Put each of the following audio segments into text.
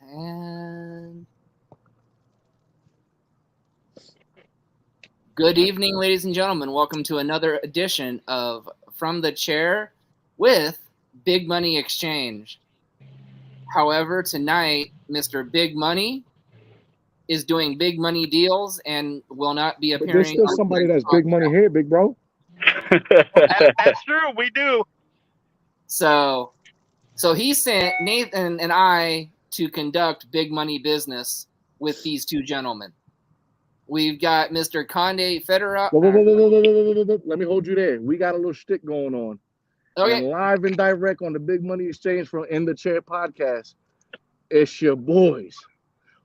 And good evening, ladies and gentlemen. Welcome to another edition of From the Chair with Big Money Exchange. However, tonight, Mr. Big Money is doing big money deals and will not be But there's appearing still on somebody tonight's that's big money podcast. here, big bro. That's true. We do. So he sent Nathan and I to conduct big money business with these two gentlemen. We've got Mr. Conde Federico. Let me hold you there. We got a little shtick going on. Okay. And live and direct on the Big Money Exchange from In the Chair podcast. It's your boys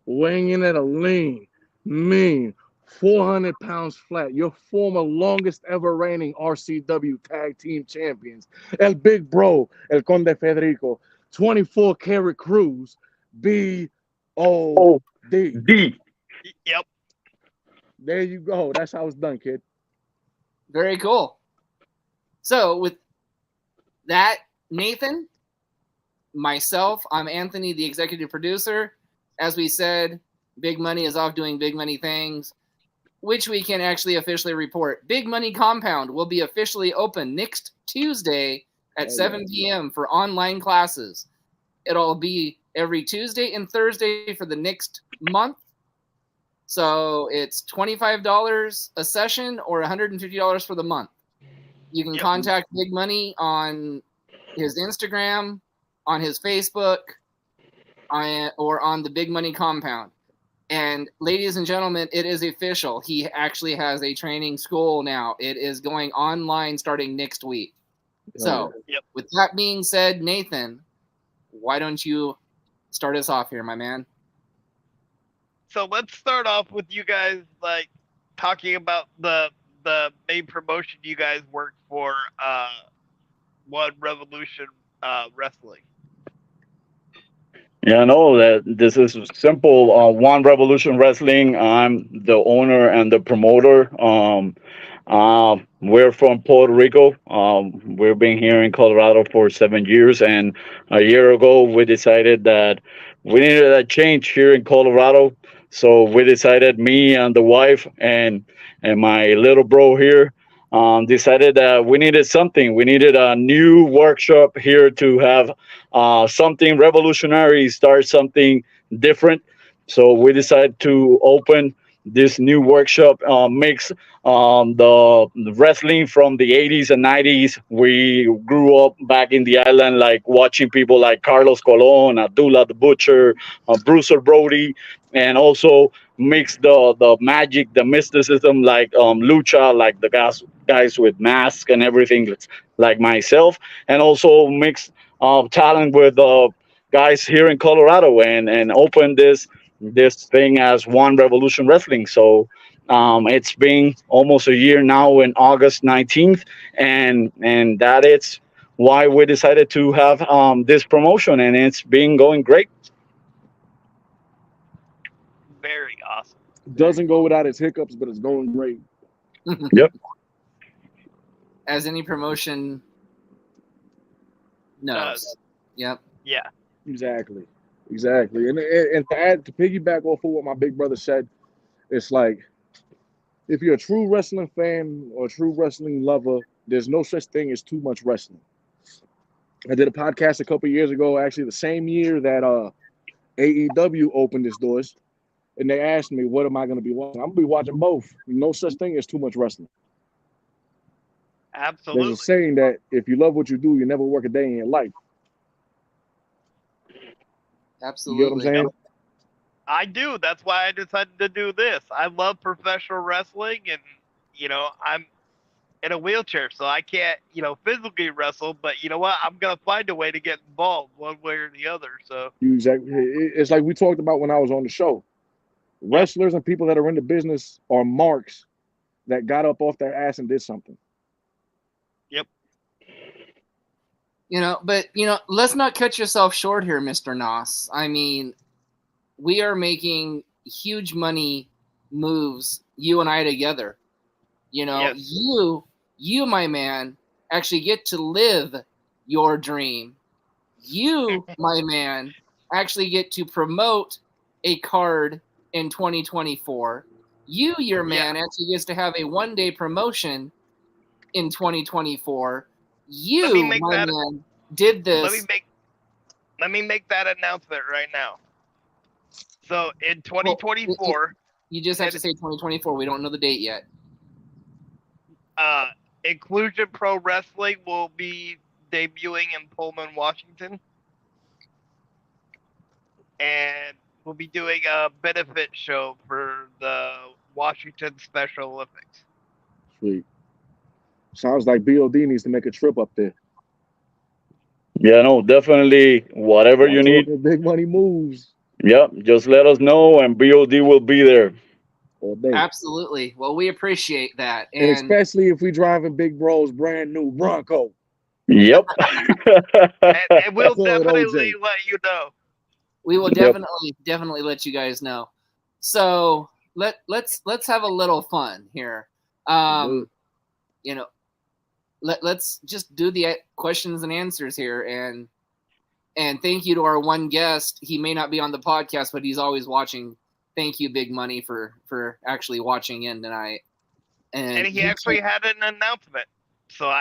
weighing in at a lean, mean, 400 pounds flat. Your former longest ever reigning RCW tag team champions. El Big Bro, El Conde Federico. 24 karat Cruz. B-O-D. D. Yep. There you go. That's how it's done, kid. Very cool. So with that, Nathan, myself, I'm Anthony, the executive producer. As we said, Big Money is off doing big money things, which we can actually officially report. Big Money Compound will be officially open next Tuesday at 7 p.m. for online classes. It'll be every Tuesday and Thursday for the next month. So it's $25 a session or $150 for the month. You can contact Big Money on his Instagram, on his Facebook, or on the Big Money Compound. And ladies and gentlemen, it is official. He actually has a training school now. It is going online starting next week. So with that being said, Nathan, why don't you start us off here, my man? So let's start off with you guys talking about the main promotion you guys work for, One Revolution Wrestling. Yeah, no, that this is simple. One Revolution Wrestling. I'm the owner and the promoter. We're from Puerto Rico. We've been here in Colorado for 7 years, and a year ago we decided that we needed a change here in Colorado. So we decided, me and the wife and my little bro here, decided that we needed something. We needed a new workshop here to have something revolutionary, start something different. So we decided to open this new workshop, mix the wrestling from the 80s and 90s. We grew up back in the island, like watching people like Carlos Colon, Abdullah the Butcher, Bruiser Brody, and also mix the magic, the mysticism, like lucha, like the guys with masks and everything, like myself, and also mix talent with guys here in Colorado, and open this thing as One Revolution Wrestling. So it's been almost a year now, in August 19th, and that is why we decided to have this promotion, and it's been going great. Very awesome. Doesn't go without its hiccups, but it's going great. Yep. As any promotion knows. Yep. Yeah. Exactly. And to piggyback off of what my big brother said, it's like, if you're a true wrestling fan or a true wrestling lover, there's no such thing as too much wrestling. I did a podcast a couple years ago, actually the same year that AEW opened its doors, and they asked me, what am I going to be watching? I'm going to be watching both. No such thing as too much wrestling. Absolutely. There's a saying that if you love what you do, you never work a day in your life. Absolutely. You know what I'm saying? I do. That's why I decided to do this. I love professional wrestling, and I'm in a wheelchair, so I can't, physically wrestle. But you know what? I'm gonna find a way to get involved one way or the other. So Exactly. It's like we talked about when I was on the show. Wrestlers and people that are in the business are marks that got up off their ass and did something. Yep. But let's not cut yourself short here, Mr. Noss. I mean, we are making huge money moves, you and I together. Yes. You, my man, actually get to live your dream. You, my man, actually get to promote a card in 2024. You, your man, actually gets to have a one-day promotion in 2024. You, my man, did this. Let me make that announcement right now. So in 2024, you just have to say 2024. We don't know the date yet. Inclusion Pro Wrestling will be debuting in Pullman, Washington, and we'll be doing a benefit show for the Washington Special Olympics. Sweet. Sounds like BOD needs to make a trip up there. Yeah, no, definitely. Whatever you need. Big money moves. Yep, just let us know, and BOD will be there. All day. Absolutely. Well, we appreciate that, and especially if we driving Big Bro's brand new Bronco. Yep. and we'll definitely let you know. We will definitely let you guys know. So let's have a little fun here. You know, let's just do the questions and answers here, and thank you to our one guest. He may not be on the podcast, but he's always watching. Thank you, Big Money, for actually watching in tonight. And he actually had an announcement. So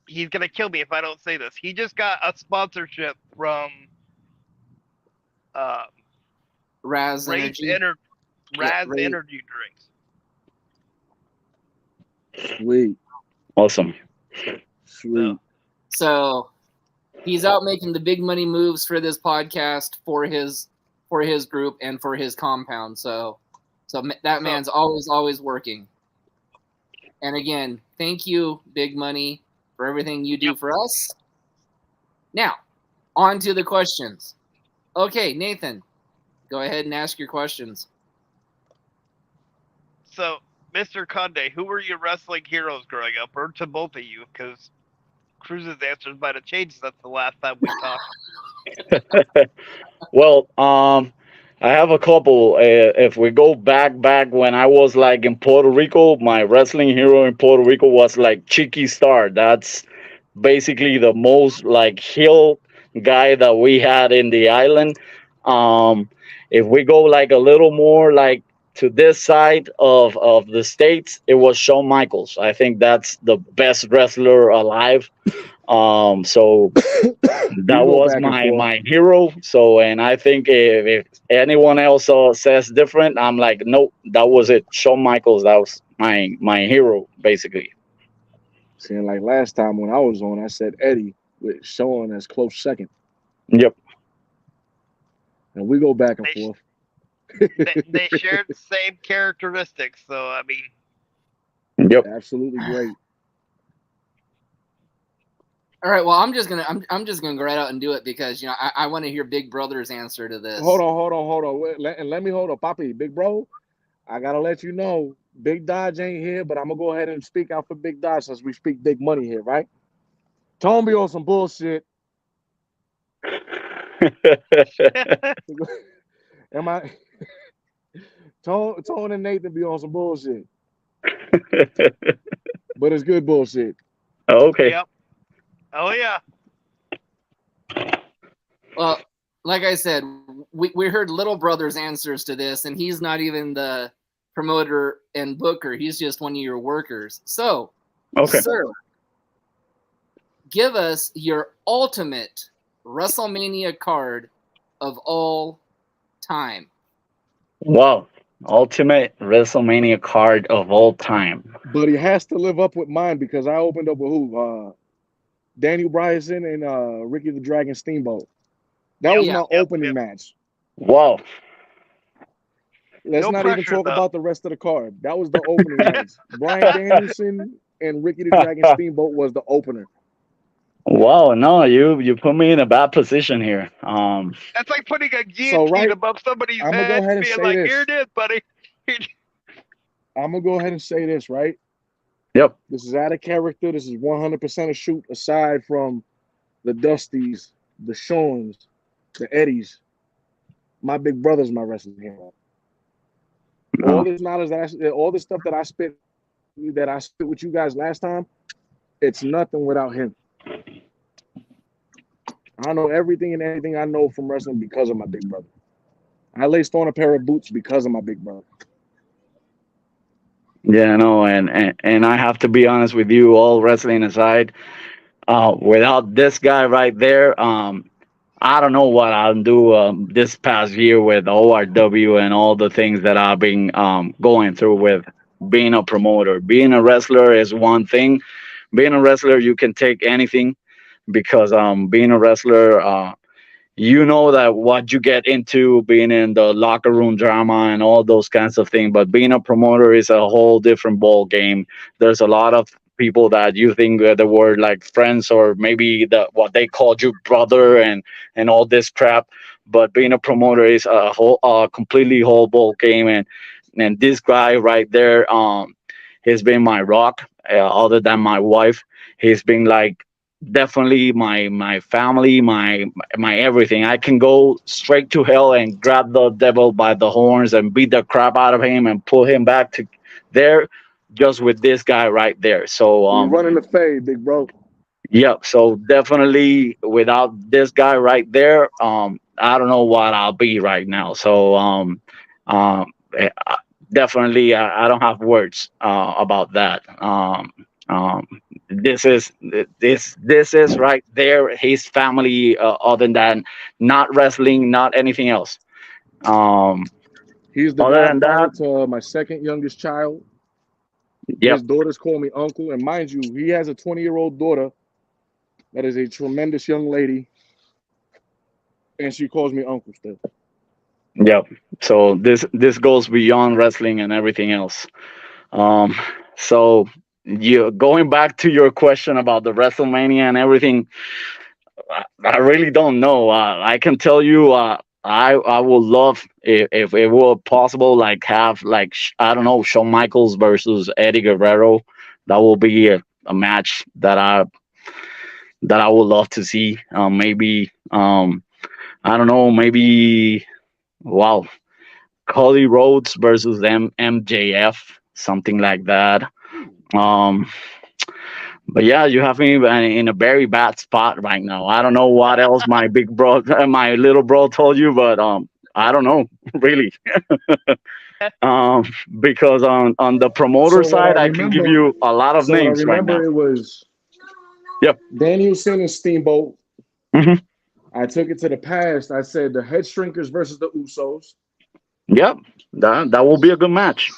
he's gonna kill me if I don't say this. He just got a sponsorship from Raz Energy. Raz Energy Drinks. Sweet. Awesome. Sweet. So he's out making the big money moves for this podcast for his group and for his compound. So that man's always working. And again, thank you, Big Money, for everything you do for us. Now, on to the questions. Okay, Nathan, go ahead and ask your questions. So, Mr. Conde, who were your wrestling heroes growing up, or to both of you? Because Cruz's answers might have changed since the last time we talked. Well, I have a couple. If we go back when I was like in Puerto Rico, my wrestling hero in Puerto Rico was like Chiqui Star. That's basically the most like heel guy that we had in the island. If we go like a little more like to this side of the States, it was Shawn Michaels. I think that's the best wrestler alive. So that was my hero. So, and I think if anyone else says different, I'm like, nope, that was it. Shawn Michaels, that was my hero, basically. Seeing like last time when I was on, I said Eddie with Shawn as close second. Yep. And we go back and forth. They shared the same characteristics, so I mean. Yep. Absolutely great. All right, well, I'm just gonna go right out and do it because I want to hear Big Brother's answer to this. Hold on. Let me hold on, Papi. Big Bro, I gotta let you know, Big Dodge ain't here, but I'm gonna go ahead and speak out for Big Dodge since we speak Big Money here, right? Tone be on some bullshit. Am I? Tone and Nathan be on some bullshit, but it's good bullshit. Okay. Yep. Oh yeah. Well, like I said, we heard Little Brother's answers to this, and he's not even the promoter and booker. He's just one of your workers. So, okay, sir, give us your ultimate WrestleMania card of all time. Wow. Ultimate WrestleMania card of all time. But he has to live up with mine because I opened up with who? Daniel Bryan and Ricky the Dragon Steamboat. That was my opening match. Wow. Let's not even talk about the rest of the card. That was the opening match. Bryan Danielson and Ricky the Dragon Steamboat was the opener. Wow, no, you put me in a bad position here. That's like putting a guillotine above somebody's head and being like, here it is, buddy. I'm going to go ahead and say this, right? Yep. This is out of character. This is 100% a shoot aside from the Dusties, the Shawns, the Eddies. My big brother's my wrestling hero. All this knowledge all this stuff that I spit with you guys last time, it's nothing without him. I know everything and anything I know from wrestling because of my big brother. I laced on a pair of boots because of my big brother. Yeah, no, and I have to be honest with you, all wrestling aside, without this guy right there, I don't know what I'll do this past year with ORW and all the things that I've been going through with being a promoter. Being a wrestler is one thing. Being a wrestler, you can take anything because being a wrestler, you know that what you get into being in the locker room drama and all those kinds of things, but being a promoter is a whole different ball game. There's a lot of people that you think that were like friends or maybe what they called you brother and all this crap, but being a promoter is a whole completely whole ball game. And this guy right there, he's been my rock, other than my wife. He's been like definitely my family, my everything. I can go straight to hell and grab the devil by the horns and beat the crap out of him and pull him back to there, just with this guy right there. So You're running the fade, big bro. yep. So definitely without this guy right there, I don't know what I'll be right now. So eh, definitely I don't have words about that. Um, this is right there his family, other than not wrestling, not anything else. Um, He's the Other than godfather that, to my second youngest child. yep, His daughters call me uncle. And mind you, he has a 20-year-old daughter that is a tremendous young lady. And she calls me uncle still. yep. So this goes beyond wrestling and everything else. Um, so you going back to your question about the WrestleMania and everything, I really don't know. I can tell you, I would love if it were possible, like have like I don't know, Shawn Michaels versus Eddie Guerrero. That will be a match that I would love to see. Maybe I don't know, maybe wow, Cody Rhodes versus MJF, something like that. Um, But yeah, you have me in a very bad spot right now. I don't know what else my big bro, my little bro told you, but I don't know really. Um, because on the promoter So what I side, I can give remember, you a lot of so what I names right remember now. it was Yep. Danielson and Steamboat. Hmm. I took it to the past. I said the Head Shrinkers versus the Usos. Yep. That will be a good match.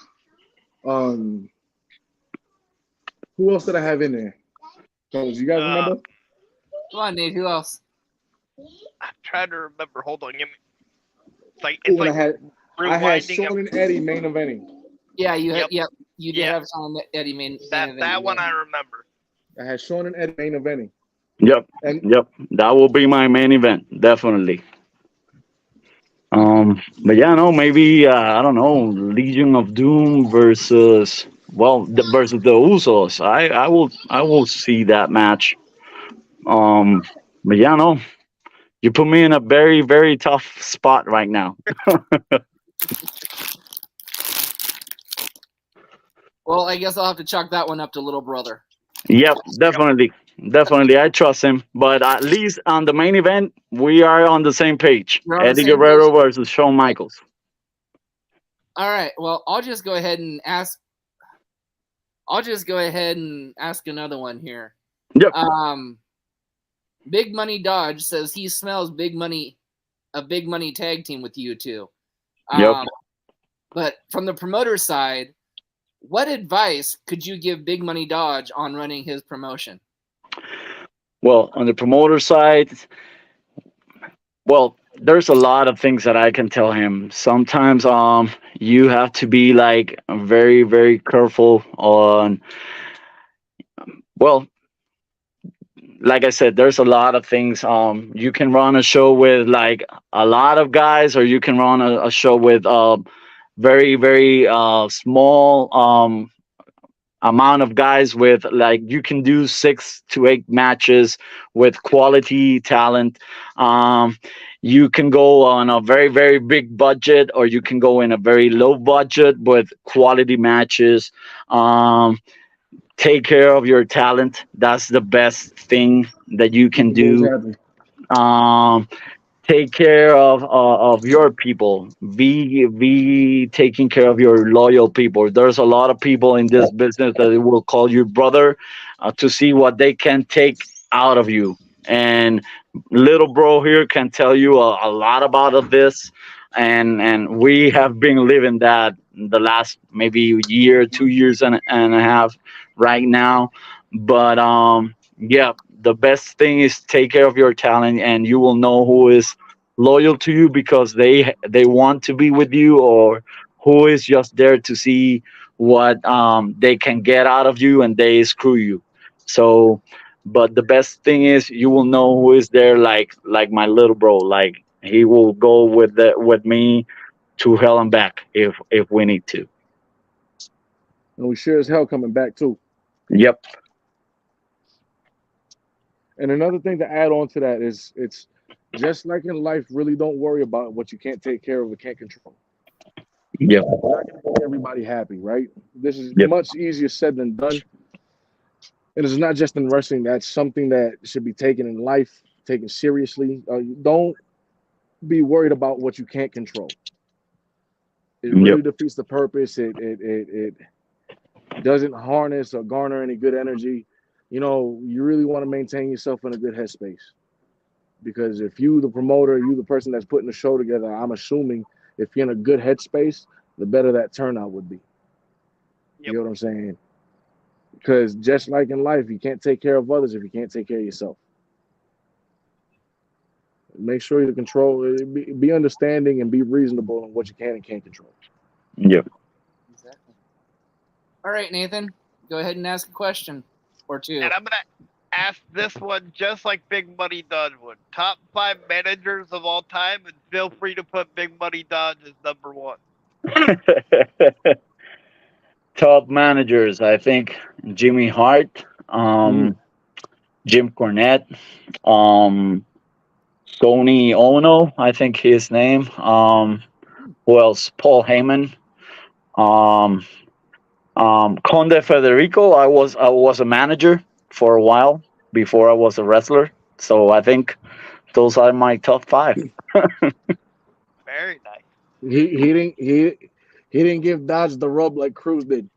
Um, who else did I have in there? Fellas, you guys Uh, remember? Come on, Nate. Who else? I'm trying to remember. Hold on, give me. It's like Who I had? I had rewinding Sean of. and Eddie main eventing. Yeah, you had. Yep. Yep, you did Yeah. have Sean and Eddie main event. That one I remember. I had Sean and Eddie main eventing. Yep. And Yep. That will be my main event, definitely. But yeah, no, maybe I don't know, Legion of Doom versus versus the Usos. I will see that match. Um, but yeah, no, you put me in a very very tough spot right now. Well, I guess I'll have to chalk that one up to little brother. Yep, definitely, definitely. I trust him, but at least on the main event, we are on the same page. We're on the Eddie same Guerrero page. versus Shawn Michaels. All right. Well, I'll just go ahead and ask. I'll just go ahead and ask another one here. Yep. Big Money Dodge says he smells a big money tag team with you two. Yep. But from the promoter side, what advice could you give Big Money Dodge on running his promotion? Well, on the promoter side, well, there's a lot of things that I can tell him. Sometimes you have to be like very very careful on, well, like I said, there's a lot of things. You can run a show with like a lot of guys, or you can run a show with very very small amount of guys. With like you can do 6 to 8 matches with quality talent. You can go on a very very big budget, or you can go in a very low budget with quality matches. Take care of your talent. That's the best thing that you can keep the boys do. happy. take care of your people. Be taking care of your loyal people. There's a lot of people in this business that will call you brother, to see what they can take out of you. And little bro here can tell you a lot about of this, and we have been living that the last maybe year, 2 years and a half right now. But yeah, the best thing is take care of your talent, and you will know who is loyal to you because they want to be with you, or who is just there to see what they can get out of you and they screw you. So, but the best thing is you will know who is there, like my little bro. Like he will go with me to hell and back if we need to. And we sure as hell coming back too. Yep. And another thing to add on to that is it's just like in life, really don't worry about what you can't take care of or can't control. Yep. We're not gonna make everybody happy, right? This is Yep. much easier said than done. And it's not just in wrestling, that's something that should be taken in life, taken seriously. Don't be worried about what you can't control. It Yep. really defeats the purpose. It doesn't harness or garner any good energy. You really want to maintain yourself in a good headspace. Because if you, the promoter, you, the person that's putting the show together, I'm assuming if you're in a good headspace, the better that turnout would be. You Yep. know what I'm saying? Because just like in life, you can't take care of others if you can't take care of yourself. Make sure you control, be understanding and be reasonable in what you can and can't control. Yep. Exactly. All right, Nathan, go ahead and ask a question or two. And I'm gonna ask this one just like Big Money Don would. Top 5 managers of all time, and feel free to put Big Money Don as number 1. Top managers, I think Jimmy Hart, Jim Cornette, um, Tony Ono, I think his name. Who else? Paul Heyman. Um, Conde Federico. I was a manager for a while before I was a wrestler. So I think those are my top 5. Very nice. He didn't give Dodge the rub like Cruz did.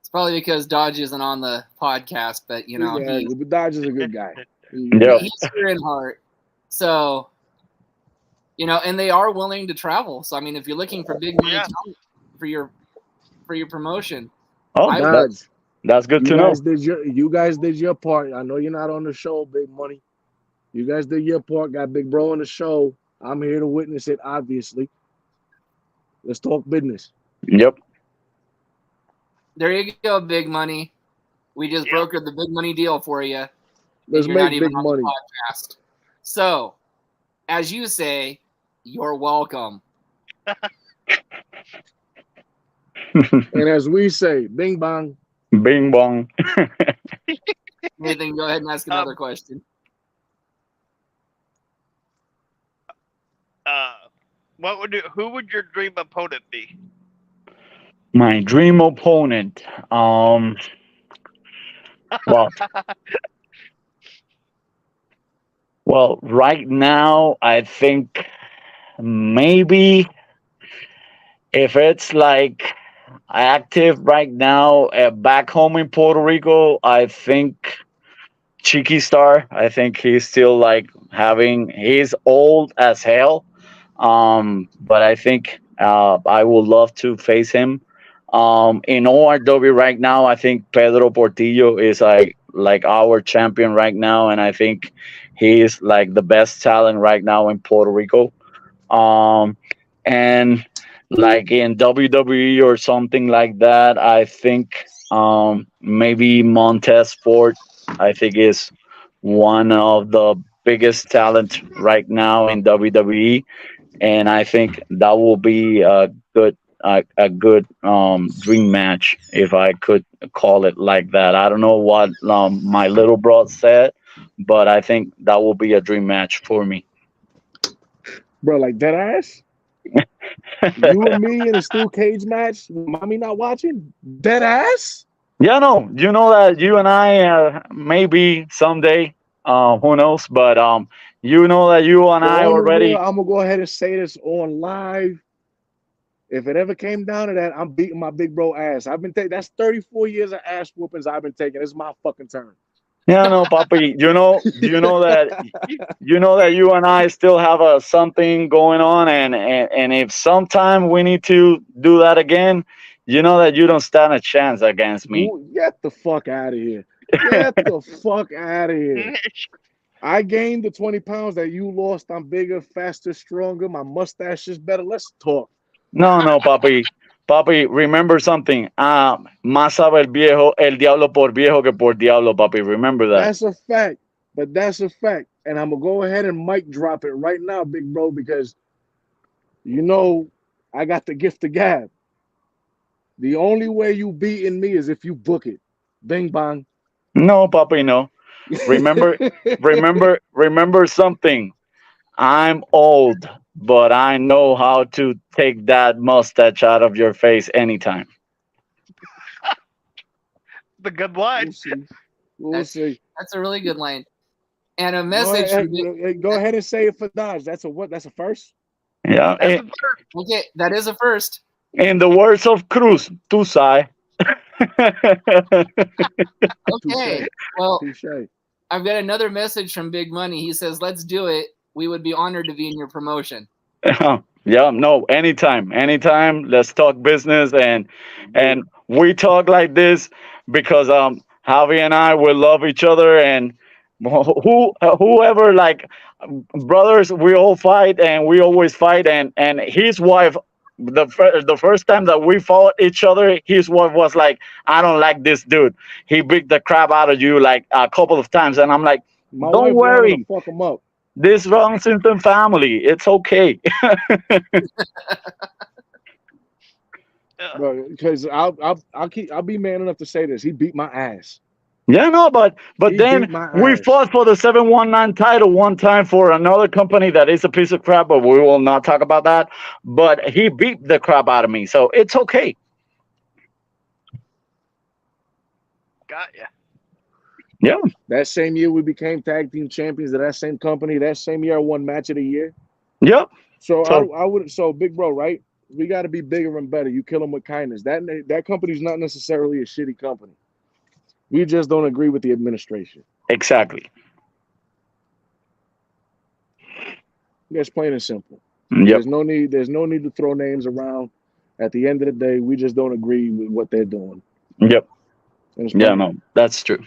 It's probably because Dodge isn't on the podcast, but But Dodge is a good guy. Yep. he's here in heart. So, and they are willing to travel. So, I mean, if you're looking for big money Yeah. talent for your promotion, Oh, Dodge, that's good to know. you guys did your part. I know you're not on the show, Big Money. You guys did your part. Got Big Bro on the show. I'm here to witness it. Obviously, let's talk business. Yep. there you go, big money. We just Yep. brokered the big money deal for you. Let's You're not make even big on the money. podcast. So, as you say, you're welcome. And as we say, bing bong. Bing bong. Nathan, go ahead and ask another question. Who would your dream opponent be? My dream opponent. Well, right now I think maybe if it's like active right now, back home in Puerto Rico, I think Cheeky Star. I think he's still like he's old as hell. But I think I would love to face him. In ORW right now, I think Pedro Portillo is like our champion right now, and I think he is like the best talent right now in Puerto Rico. And like in WWE or something like that, I think maybe Montez Ford, I think is one of the biggest talent right now in WWE, and I think that will be a good dream match if I could call it like that. I don't know what my little bro said, but I think that will be a dream match for me. Bro, like dead ass. You and me in a steel cage match with mommy not watching? Dead ass? Yeah, no, you know that you and I maybe someday, who knows? But you know that you and I On the real, already. I'm gonna go ahead and say this on live. If it ever came down to that, I'm beating my big bro ass. I've been taking that's 34 years of ass whoopings I've been taking. It's my fucking turn. Yeah, no, Papi. You know that you and I still have something going on, and if sometime we need to do that again, you know that you don't stand a chance against me. Who get the fuck out of here? Get the fuck out of here. I gained the 20 pounds that you lost. I'm bigger, faster, stronger. My mustache is better. Let's talk. No, no, papi. Papi, remember something. Más sabe el viejo, el diablo por viejo que por diablo, papi. Remember that. That's a fact. But that's a fact. And I'm gonna go ahead and mic drop it right now, big bro, because you know I got the gift of gab. The only way you beating me is if you book it. Bing bang. No, papi, no. Remember, remember something. I'm old, but I know how to take that mustache out of your face anytime. The good We'll line. see. We'll That's see. that's a really good line. And a Go message from Big. ahead, go ahead and say it for Dodge. That's a what? That's a first. Yeah. That's the first. Okay, that is a first. In the words of Cruz, tu sai. Okay, Touche. well, Touche. I've got another message from Big Money. He says, "Let's do it. We would be honored to be in your promotion." Yeah, no, anytime. Let's talk business, and we talk like this because Javi and I will love each other, and whoever like brothers, we all fight and we always fight, and his wife. The first time that we fought each other, his wife was like, "I don't like this dude. He beat the crap out of you like a couple of times," and I'm like, My "Don't wife wanted to worry, fuck him up. this runs in the family. It's okay." Because I'll be man enough to say this. He beat my ass. Yeah, no, but He beat then my we ass. fought for the 719 title one time for another company that is a piece of crap, but we will not talk about that. But he beat the crap out of me, so it's okay. Got ya. Yeah, That same year we became tag team champions of that same company. That same year I won match of the year. yep. So So I would big bro, right? We got to be bigger and better. You kill them with kindness. That company's not necessarily a shitty company. We just don't agree with the administration. exactly. That's plain and simple. Yep. There's no need to throw names around. At the end of the day, we just don't agree with what they're doing. Yep. And it's Yeah, plain. no, that's true.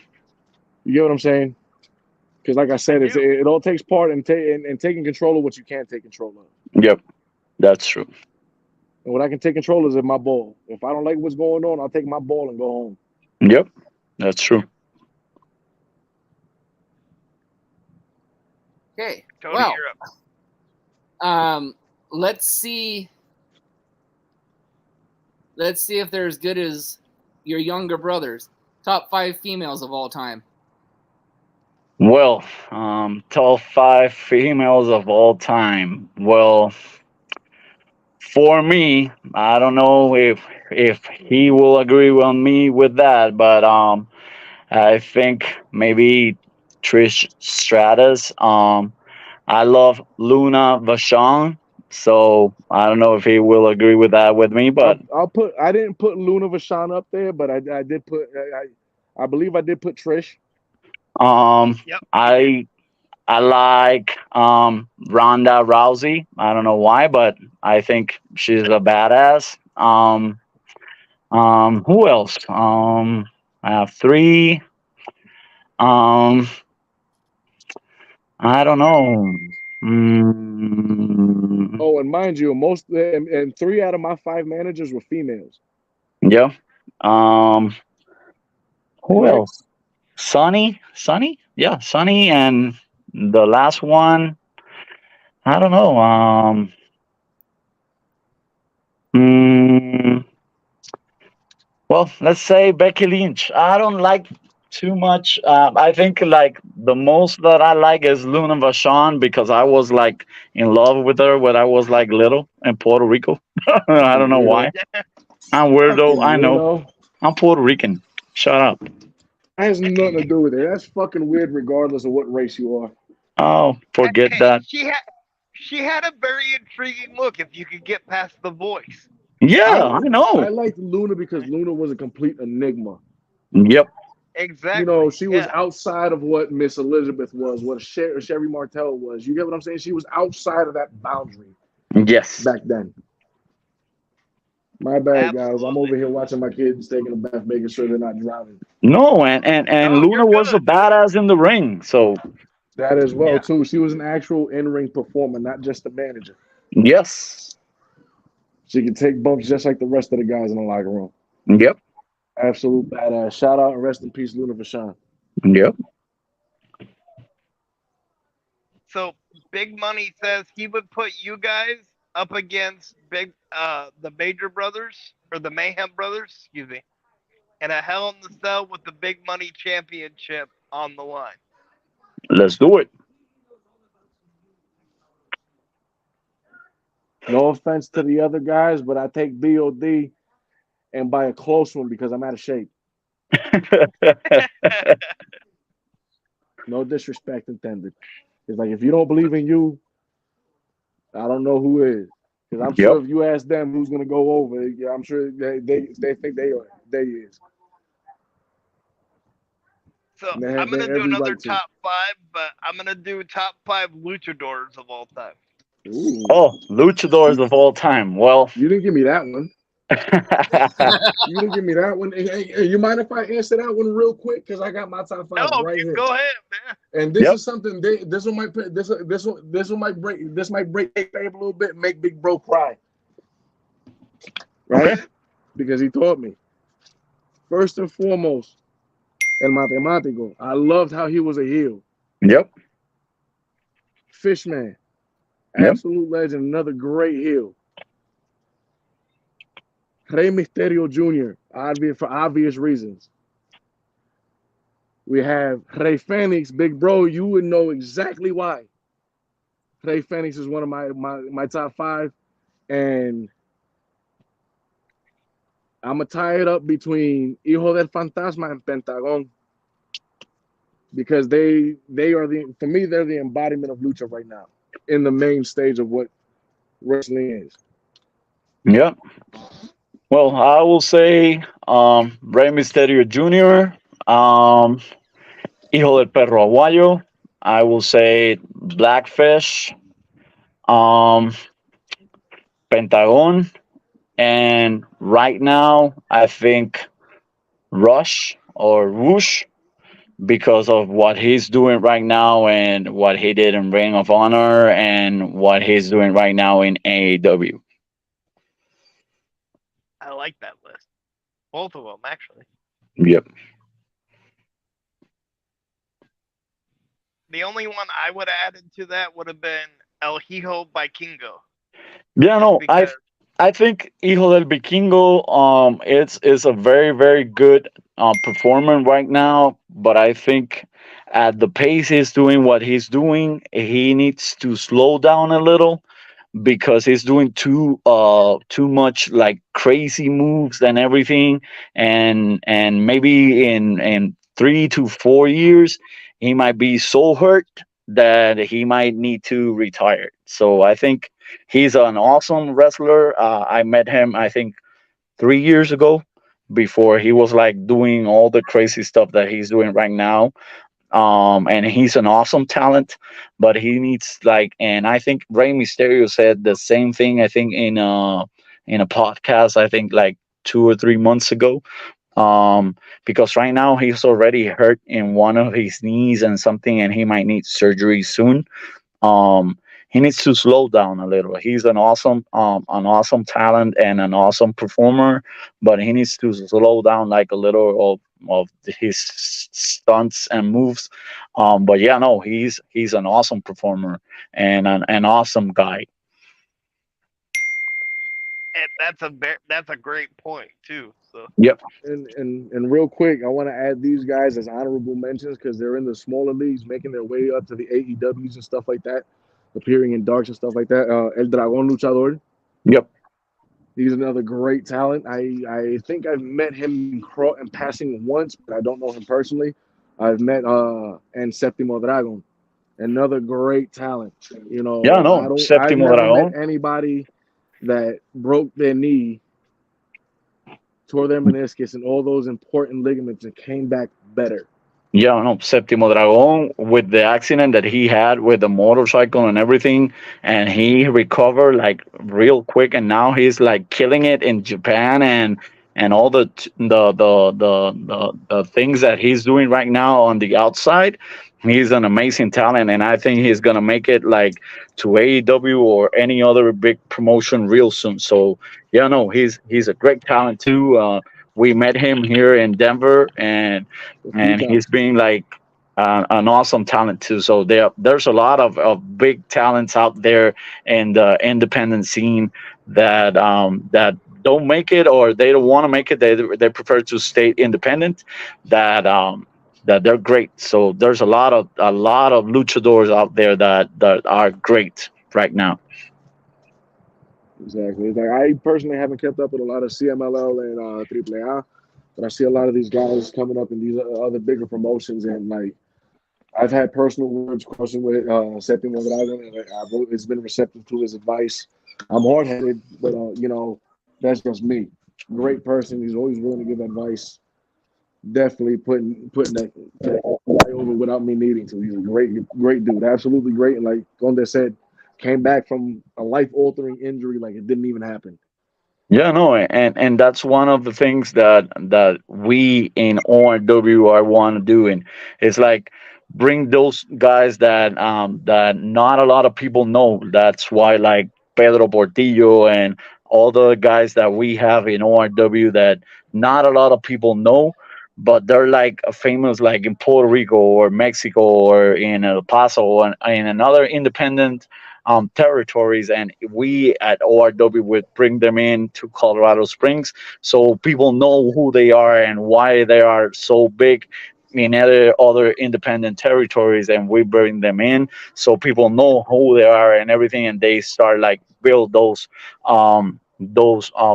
You get what I'm saying? Because like I said, I do. it all takes part in taking control of what you can't take control of. Yep, that's true. And what I can take control is my ball. If I don't like what's going on, I'll take my ball and go home. Yep, that's true. Okay, Tony, well, you're up. let's see. Let's see if they're as good as your younger brothers. Top 5 females of all time. Well, top 5 females of all time. Well, for me, I don't know if he will agree with me with that, but I think maybe Trish Stratus. I love Luna Vachon, so I don't know if he will agree with that with me, but I didn't put Luna Vachon up there, but I did put I believe I did put Trish. Yep. I like Ronda Rousey. I don't know why, but I think she's a badass. Who else? I have 3. Um, I don't know. Oh, and mind you, most and 3 out of my 5 managers were females. Yeah. Um, who Correct? else? Sunny. Yeah, Sunny, and the last one. I don't know. Mm, well, let's say Becky Lynch. I don't like too much. I think like the most that I like is Luna Vachon because I was like in love with her when I was like little in Puerto Rico. I Fucking don't know weirdo. why. I'm weirdo. Fucking I know. weirdo. I'm Puerto Rican. Shut up. That has nothing to do with it. That's fucking weird, regardless of what race you are. Oh, forget Hey, that. she had a very intriguing look if you could get past the voice. I Yeah, I liked know. I liked Luna because Luna was a complete enigma. Yep. You know, Exactly. she was Yeah. outside of what Miss Elizabeth was, what Sherry Martell was. You get what I'm saying? She was outside of that boundary Yes. back then. My bad, guys. I'm over Absolutely. here watching my kids taking a bath, making sure they're not drowning. No, and No, Luna you're was a good. badass in the ring. So That as well, Yeah. too. She was an actual in-ring performer, not just a manager. yes. She could take bumps just like the rest of the guys in the locker room. Yep. Absolute badass. Shout out and rest in peace, Luna Vachon. Yep. So Big Money says he would put you guys up against the Major Brothers or the Mayhem Brothers, excuse me, in a Hell in the Cell with the Big Money Championship on the line. Let's do it. No offense to the other guys, but I take BOD and by a close one because I'm out of shape. No disrespect intended. It's like if you don't believe in you, I don't know who is. Because I'm yep. sure if you ask them who's gonna go over, yeah, I'm sure they think they is. So And I'm they gonna have do every another right to. top five, but I'm gonna do top five luchadors of all time. Ooh. Oh, luchadors of all time. Well, You didn't give me that one. You didn't give me that one. Hey, you mind if I answer that one real quick? Because I got my top No, five right here. go ahead, man. And this yep. is something this one might break kayfabe a little bit, make Big Bro cry, right? Okay. Because he taught me. First and foremost, El Matemático. I loved how he was a heel. Yep. Fishman, Yep. absolute legend, another great heel. Rey Mysterio Jr., obvious for obvious reasons. We have Rey Fenix, Big Bro. You would know exactly why. Rey Fenix is one of my top five, and I'm gonna tie it up between Hijo del Fantasma and Pentagon because they are for me they're the embodiment of lucha right now in the main stage of what wrestling is. Yep. Well, I will say Rey Mysterio Jr., Hijo del Perro Aguayo. I will say Blackfish, um, Pentagon, and right now I think Rush or Whoosh because of what he's doing right now and what he did in Ring of Honor and what he's doing right now in AEW. I like that list. Both of them, actually. Yep. The only one I would have added to that would have been El Hijo Vikingo, Yeah, just no, I because. I think Hijo del Vikingo it's is a very very good performer right now, but I think at the pace he's doing what he's doing, he needs to slow down a little because he's doing too much like crazy moves and everything, and maybe in 3 to 4 years he might be so hurt that he might need to retire. So I think he's an awesome wrestler. I met him, I think, 3 years ago before he was like doing all the crazy stuff that he's doing right now. And he's an awesome talent, but he needs like, and I think Rey Mysterio said the same thing. I think in a podcast, I think like 2 or 3 months ago. Because right now he's already hurt in one of his knees and something, and he might need surgery soon. um he needs to slow down a little. He's an awesome talent and an awesome performer, but he needs to slow down like a little of his stunts and moves. But yeah, no, he's an awesome performer and an awesome guy. And that's a great point too. So Yep. And real quick, I want to add these guys as honorable mentions because they're in the smaller leagues, making their way up to the AEWs and stuff like that, appearing in darks and stuff like that. El Dragón Luchador, Yep. He's another great talent. I think I've met him in passing once, but I don't know him personally. I've met and Septimo Dragon, another great talent. You Yeah, know, no, I've Séptimo never met Dragón. anybody that broke their knee, tore their meniscus, and all those important ligaments and came back better. Yeah, no, Séptimo Dragón with the accident that he had with the motorcycle and everything, and he recovered like real quick, and now he's like killing it in Japan and all the things that he's doing right now on the outside. He's an amazing talent, and I think he's gonna make it like to AEW or any other big promotion real soon. So yeah, no, he's a great talent too. We met him here in Denver, A few and he's times. being like an awesome talent too. So there's a lot of big talents out there in the independent scene that don't make it or they don't want to make it. They prefer to stay independent. That they're great. So there's a lot of luchadors out there that are great right now. Exactly. It's like I personally haven't kept up with a lot of CMLL and AAA, but I see a lot of these guys coming up in these other bigger promotions, and like I've had personal words crossing with Septimo Dragon, and it's been receptive to his advice. I'm hard headed, but that's just me. Great person. He's always willing to give advice. Definitely putting that guy over without me needing to. He's a great dude. Absolutely great. And like Conde said, came back from a life altering injury like it didn't even happen. Yeah, no, and that's one of the things that we in ORW are want to do, and it's like bring those guys that not a lot of people know. That's why like Pedro Portillo and all the guys that we have in ORW that not a lot of people know, but they're like famous like in Puerto Rico or Mexico or in El Paso or in another independent territories, and we at ORW would bring them in to Colorado Springs so people know who they are and why they are so big in other independent territories, and we bring them in so people know who they are and everything, and they start like build those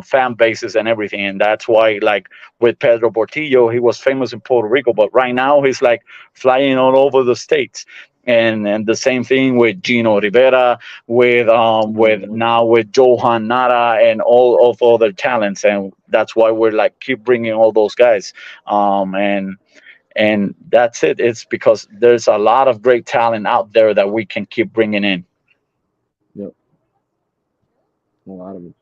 fan bases and everything. And that's why like with Pedro Portillo, he was famous in Puerto Rico, but right now he's like flying all over the states. And the same thing with Gino Rivera, with Mhm. now with Johan Nara and all of other talents, and that's why we're like keep bringing all those guys, and that's it. It's because there's a lot of great talent out there that we can keep bringing in. Yep, a lot of it.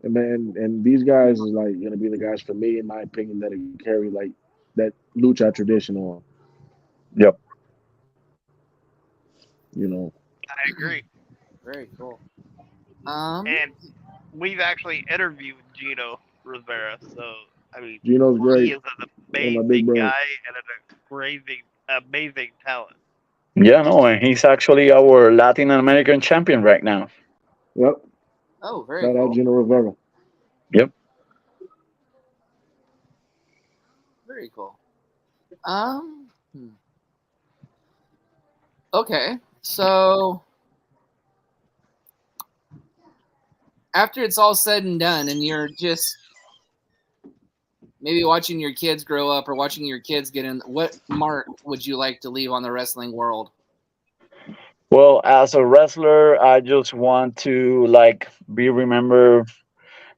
And man, and these guys is like gonna be the guys for me, in my opinion, that carry like that lucha tradition on. Yep. You know, I agree. Very cool. Um, And we've actually interviewed Gino Rivera, so I mean, Gino's he great. is an One of my big amazing brothers. guy and an amazing talent. Yeah, no, and he's actually our Latin American champion right now. Yep. oh, very Shout out cool. Gino Rivera. Yep. Very cool. Hmm. Okay, so after it's all said and done, and you're just maybe watching your kids grow up or watching your kids get in, what mark would you like to leave on the wrestling world? Well, as a wrestler, I just want to like be remembered.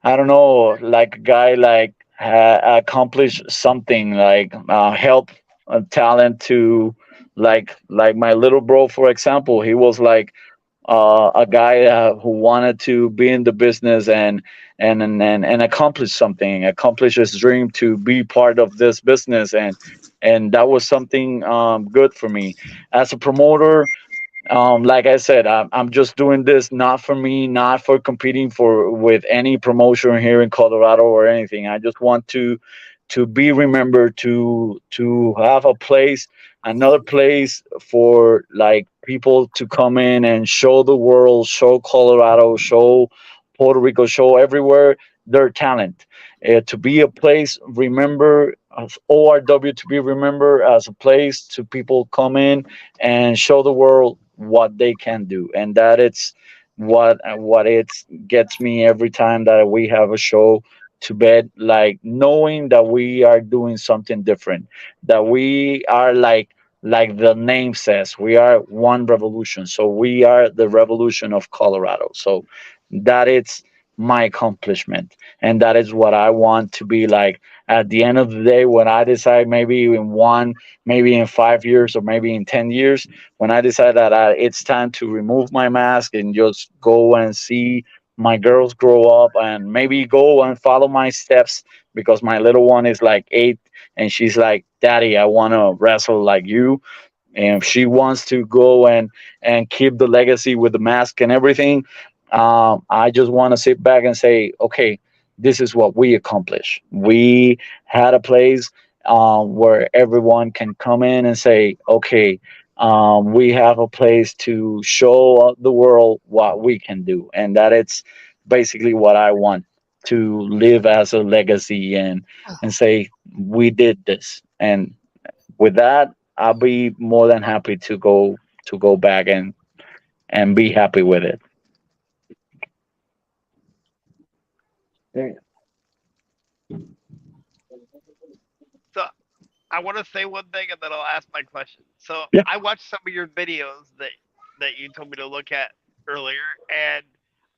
I don't know, like a guy like accomplish something, like help a talent to like my little bro, for example. He was like a guy who wanted to be in the business and accomplish something, accomplish his dream to be part of this business, and that was something good for me as a promoter. Like I said, I'm just doing this not for me, not for competing for with any promotion here in Colorado or anything. I just want to be remembered, to have a place, another place for like people to come in and show the world, show Colorado, show Puerto Rico, show everywhere their talent. To be a place remember as ORW, to be remembered as a place to people come in and show the world what they can do, and that what it gets me every time that we have a show to bed, like knowing that we are doing something different, that we are like the name says, we are one revolution. So we are the revolution of Colorado. So that is my accomplishment, and that is what I want to be like at the end of the day, when I decide, maybe in one, maybe in 5 years, or maybe in 10 years, when I decide that it's time to remove my mask and just go and see my girls grow up, and maybe go and follow my steps, because my little one is like 8, and she's like, Daddy, I want to wrestle like you. And if she wants to go and keep the legacy with the mask and everything, I just want to sit back and say, okay, this is what we accomplished. We had a place where everyone can come in and say, okay, we have a place to show the world what we can do, and that it's basically what I want to live as a legacy, and say we did this. And with that, I'll be more than happy to go back and be happy with it. Damn. So I want to say one thing and then I'll ask my question. So Yeah, I watched some of your videos that you told me to look at earlier, and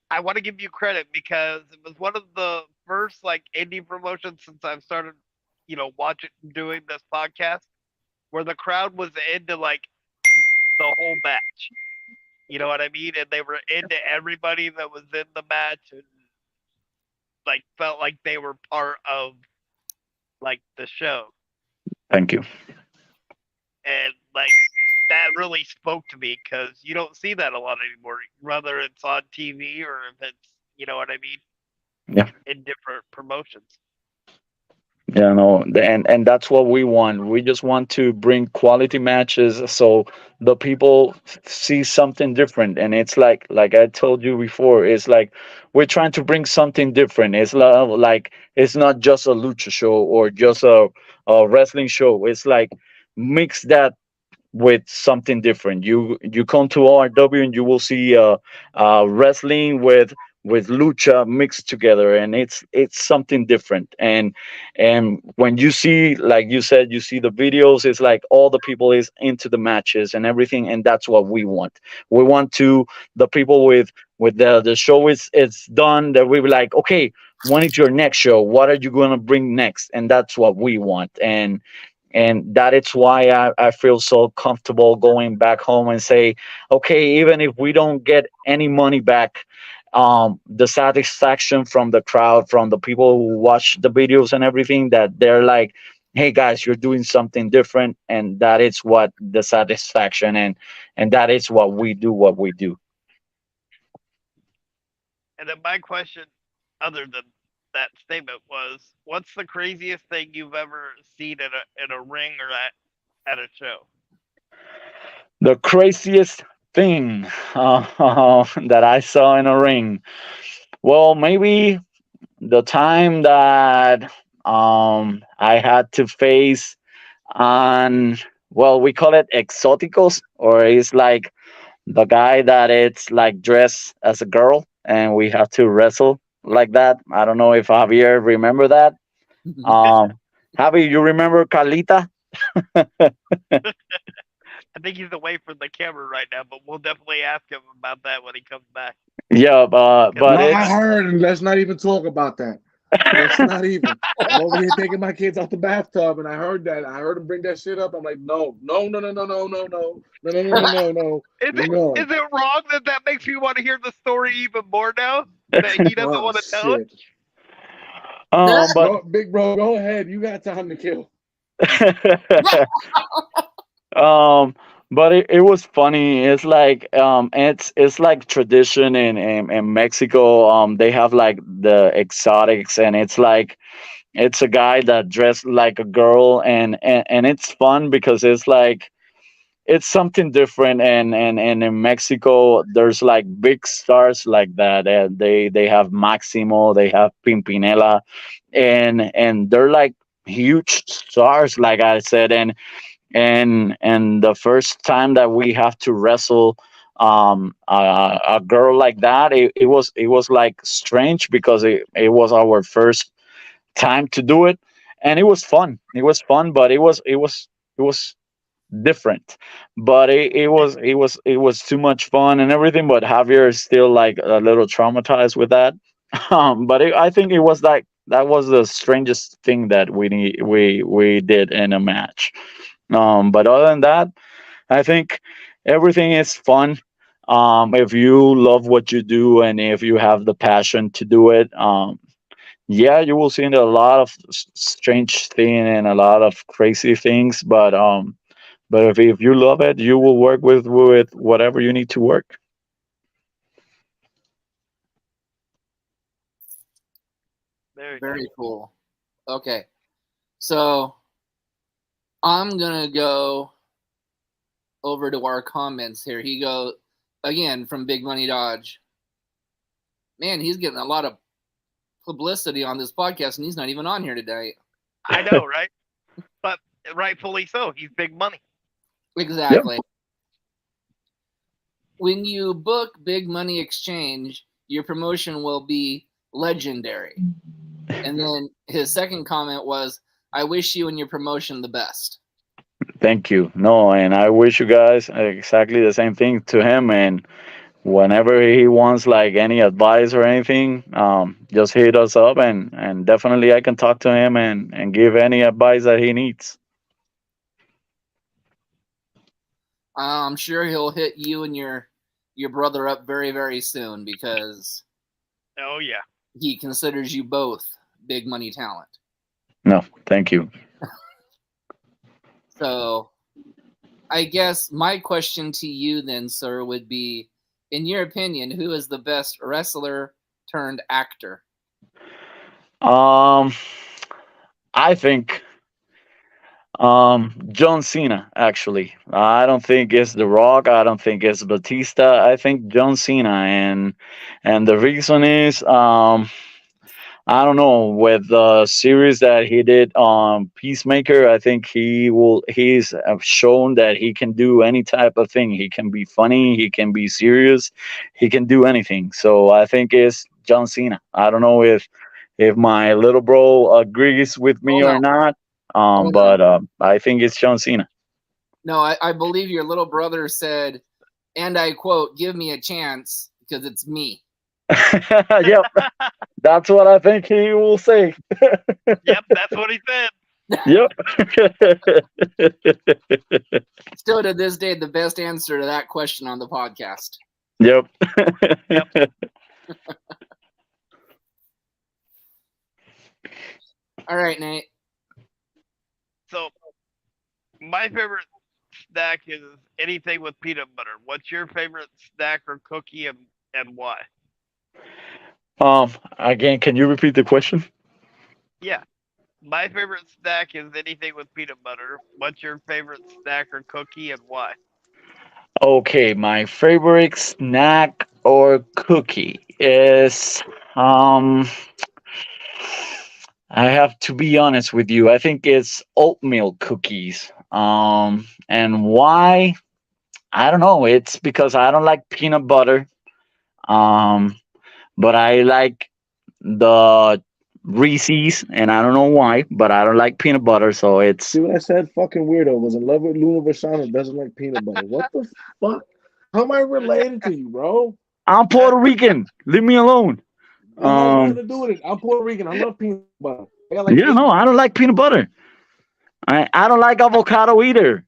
I want to give you credit because it was one of the first like indie promotions since I've started, watching doing this podcast where the crowd was into like the whole match. You know what I mean? And they were into everybody that was in the match and like felt like they were part of like the show. thank you. And like that really spoke to me because you don't see that a lot anymore, whether it's on TV or if it's, you know what I mean, Yeah. in different promotions. Yeah, no, and that's what we want. We just want to bring quality matches, so the people see something different. And it's like I told you before, it's like we're trying to bring something different. It's like it's not just a lucha show or just a wrestling show. It's like mix that with something different. You come to ORW and you will see wrestling with lucha mixed together, and it's something different. And when you see, like you said, you see the videos, it's like all the people is into the matches and everything, and that's what we want. We want to the people with the show is it's done, that we be like, okay, when is your next show? What are you going to bring next? And that's what we want. And that is why I feel so comfortable going back home and say, okay, even if we don't get any money back, the satisfaction from the crowd, from the people who watch the videos and everything, that they're like, hey guys, you're doing something different, and that is what the satisfaction, and that is what we do, what we do. And then my question, other than that statement, was what's the craziest thing you've ever seen in a ring or at a show? The craziest thing that I saw in a ring, well, maybe the time that I had to face on, well, we call it exoticos, or it's like the guy that it's like dressed as a girl, and we have to wrestle like that. I don't know if Javier remember that. Um, Javi, you remember Carlita? I think he's away from the camera right now, but we'll definitely ask him about that when he comes back. Yeah, Because but No, I it's heard, and let's not even talk about that. Let's not even. I'm over here taking my kids out the bathtub, and I heard that. I heard him bring that shit up. I'm like, no, no, no, no, no, no, no, no, no, no, no, no, no, is it no. is it wrong that makes me want to hear the story even more now that he doesn't Oh want to tell it? shit. but Go, big bro, go ahead. You got time to kill. um but it was funny. It's like it's like tradition in Mexico. They have like the exotics, and it's like it's a guy that dressed like a girl, and it's fun because it's like it's something different. And in Mexico there's like big stars like that. They have Maximo, they have Pimpinela, and they're like huge stars, like I said. And the first time that we have to wrestle a girl like that. It was like strange because it was our first time to do it, and it was fun. It was fun, but it was different. But it was too much fun and everything. But Javier is still like a little traumatized with that. But I think it was like that was the strangest thing that we did in a match. But other than that, I think everything is fun. If you love what you do and if you have the passion to do it, yeah, you will see a lot of strange thing and a lot of crazy things. But if you love it, you will work with whatever you need to work. There you go. Very cool. Okay. So I'm going to go over to our comments here. He go again from Big Money Dodge. Man, he's getting a lot of publicity on this podcast, and he's not even on here today. I know, right? But rightfully so. He's big money. Exactly. When you book Big Money Exchange, your promotion will be legendary. And then his second comment was, I wish you and your promotion the best. Thank you. No, and I wish you guys exactly the same thing to him. And whenever he wants like any advice or anything, just hit us up, and definitely I can talk to him and give any advice that he needs. I'm sure he'll hit you and your brother up very, very soon because Oh yeah. he considers you both big money talent. No, thank you. So I guess my question to you then, sir, would be, in your opinion, who is the best wrestler turned actor? Um, I think John Cena, actually. I don't think it's The Rock. I don't think it's Batista. I think John Cena, and the reason is I don't know, with the series that he did on Peacemaker. I think he's shown that he can do any type of thing. He can be funny, he can be serious, he can do anything. So I think it's John Cena. I don't know if my little bro agrees with me Oh, or no. not. Oh, no. But I think it's John Cena. No, I believe your little brother said, and I quote, give me a chance because it's me. Yep, that's what I think he will say. Yep, that's what he said. Yep. Still to this day, the best answer to that question on the podcast. Yep. Yep. All right, Nate. So my favorite snack is anything with peanut butter. What's your favorite snack or cookie and why? Again, can you repeat the question? Yeah. My favorite snack is anything with peanut butter. What's your favorite snack or cookie and why? Okay, my favorite snack or cookie is I have to be honest with you. I think it's oatmeal cookies. And why? I don't know. It's because I don't like peanut butter. Um, but I like the Reese's, and I don't know why, but I don't like peanut butter, so it's See what I said? Fucking weirdo. Was in love with Luna Vachano, doesn't like peanut butter. What the fuck? How am I related to you, bro? I'm Puerto Rican. Leave me alone. It has nothing to do with it. I'm Puerto Rican. I love peanut butter. I got like Yeah, no, I don't like peanut butter. I don't like avocado either.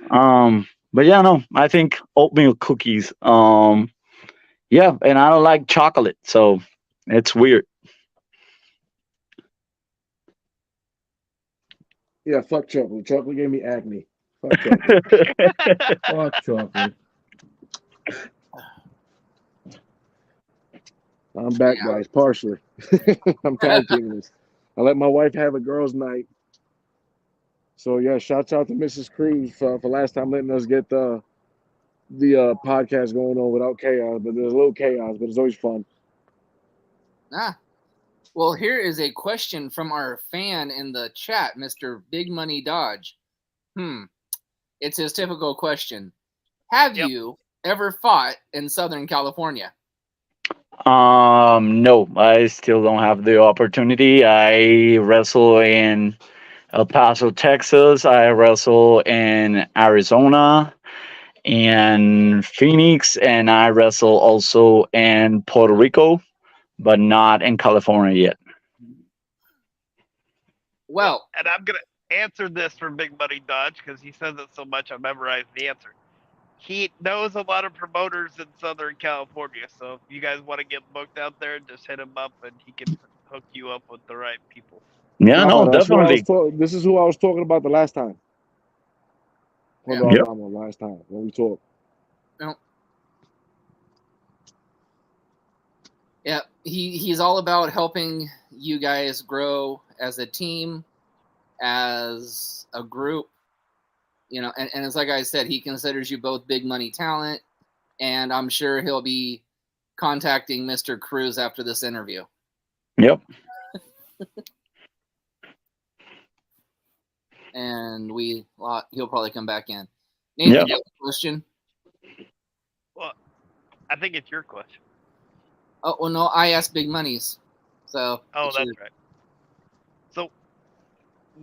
But yeah, no, I think oatmeal cookies. Yeah, and I don't like chocolate, so it's weird. Yeah, fuck chocolate. Chocolate gave me acne. Fuck chocolate. Fuck chocolate. I'm back, Yeah. guys, partially. I'm tag teaming this. I let my wife have a girls' night. So yeah, shouts out to Mrs. Cruz for last time letting us get the podcast going on without chaos. But there's a little chaos, but it's always fun. Well, here is a question from our fan in the chat, Mr. Big Money Dodge. It's his typical question. Have Yep. you ever fought in Southern California? No, I still don't have the opportunity. I wrestle in El Paso, Texas. I wrestle in Arizona and Phoenix, and I wrestle also in Puerto Rico, but not in California yet. Well, and I'm gonna answer this for Big Money Dodge because he says it so much. I memorized the answer. He knows a lot of promoters in Southern California, so if you guys want to get booked out there, just hit him up and he can hook you up with the right people. Yeah, no, No, that's who I was definitely. talking. This is who I was talking about the last time. Yeah. Conde Yep. Alamo last time when we talked. yeah, he's all about helping you guys grow as a team, as a group. You know, and it's like I said, he considers you both big money talent, and I'm sure he'll be contacting Mr. Cruz after this interview. Yep. And he'll probably come back in. Nathan, Yep. you have a question? Well, I think it's your question. Oh, well, no, I asked Big Money's. So. Oh, it's that's your- right. So,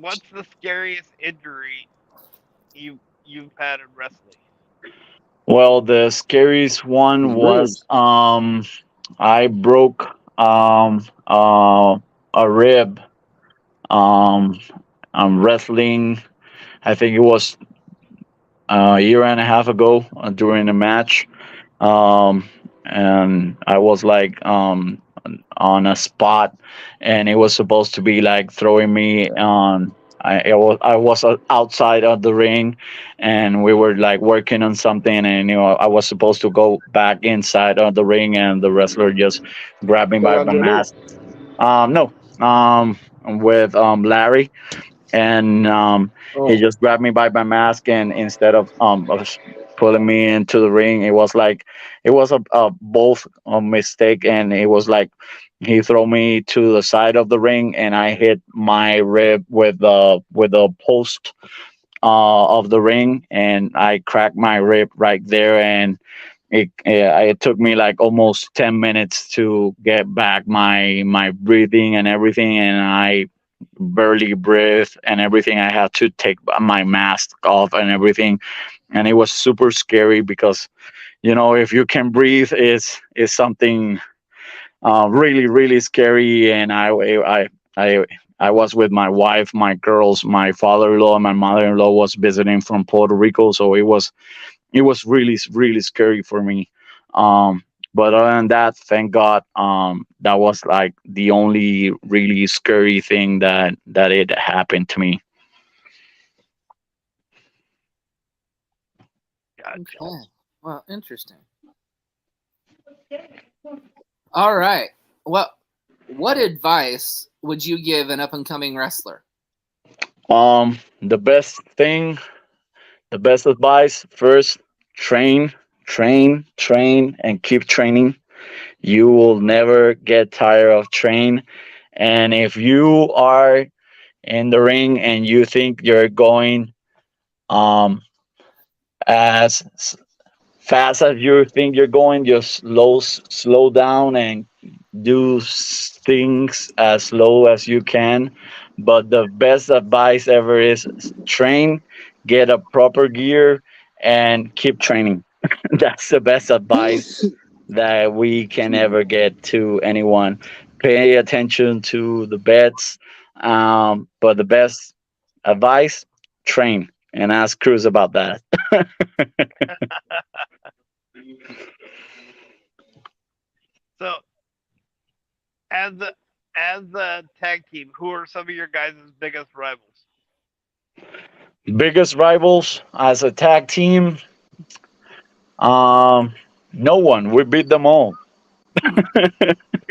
what's the scariest injury you've had in wrestling? Well, the scariest one His was ribs. I broke a rib. I'm wrestling. I think it was a year and a half ago during a match. And I was like on a spot, and it was supposed to be like throwing me on. I was outside of the ring, and we were like working on something, and I was supposed to go back inside of the ring, and the wrestler just grabbed me Con by my Angelo. mask. No, with Larry, and he Oh, just grabbed me by my mask, and instead of pulling me into the ring, it was a both a mistake, and it was like he threw me to the side of the ring, and I hit my rib with the post of the ring, and I cracked my rib right there, and it took me like almost 10 minutes to get back my breathing and everything, and I barely breathe and everything. I had to take my mask off and everything, and it was super scary because if you can breathe is something really really scary. And I I was with my wife, my girls, my father-in-law, and my mother-in-law was visiting from Puerto Rico, so it was really really scary for me. um but other than that, thank God, that was like the only really scary thing that it happened to me. Gotcha. Okay. Well, interesting. All right. Well, what advice would you give an up and coming wrestler? The best thing, the best advice: first, train, train, train, and keep training. You will never get tired of train. And if you are in the ring and you think you're going um as fast as you think you're going, just slow down and do things as slow as you can. But the best advice ever is train, get a proper gear, and keep training. That's the best advice that we can ever get to anyone. Pay attention to the bets, but the best advice: train, and ask Cruz about that. So, as a tag team, who are some of your guys' biggest rivals? Biggest rivals as a tag team? Um, no one. We beat them all.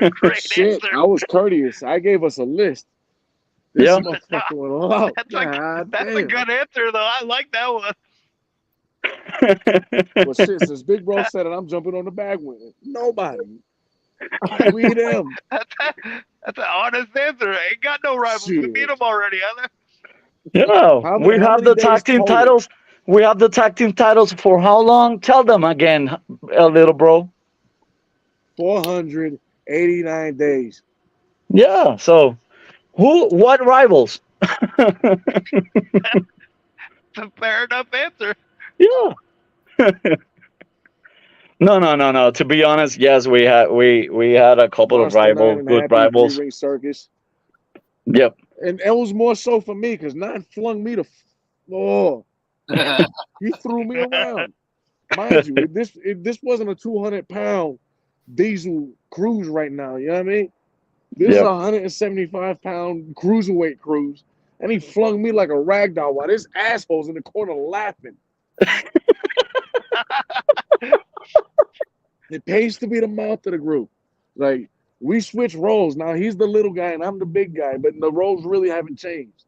Great shit. answer. I was courteous. I gave us a list. This Yeah. motherfucker went all out. God That's a damn. good answer, though. I like that one. Well, shit, since Big Bro said it, I'm jumping on the bag winner. Nobody. We them. That's an honest answer. I ain't got no rivals. We beat Shit. them already, Heather. Yeah, we How have many the days tag team total? titles. We have the tag team titles for how long? Tell them again, little bro. 489 days. Yeah. So who? What rivals? It's a fair enough answer. Yeah. No, no, no, no. To be honest, yes, we had a couple of Monster Nine rivals, and good Happy Three rivals. Ring Circus. Yep. And it was more so for me because Nine flung me the floor. He threw me around. Mind you, this wasn't a 200-pound diesel cruise right now. You know what I mean? This is Yep. a 175-pound cruiserweight cruise. And he flung me like a rag doll while this asshole's in the corner laughing. It pays to be the mouth of the group. Like, we switch roles. Now he's the little guy and I'm the big guy, but the roles really haven't changed.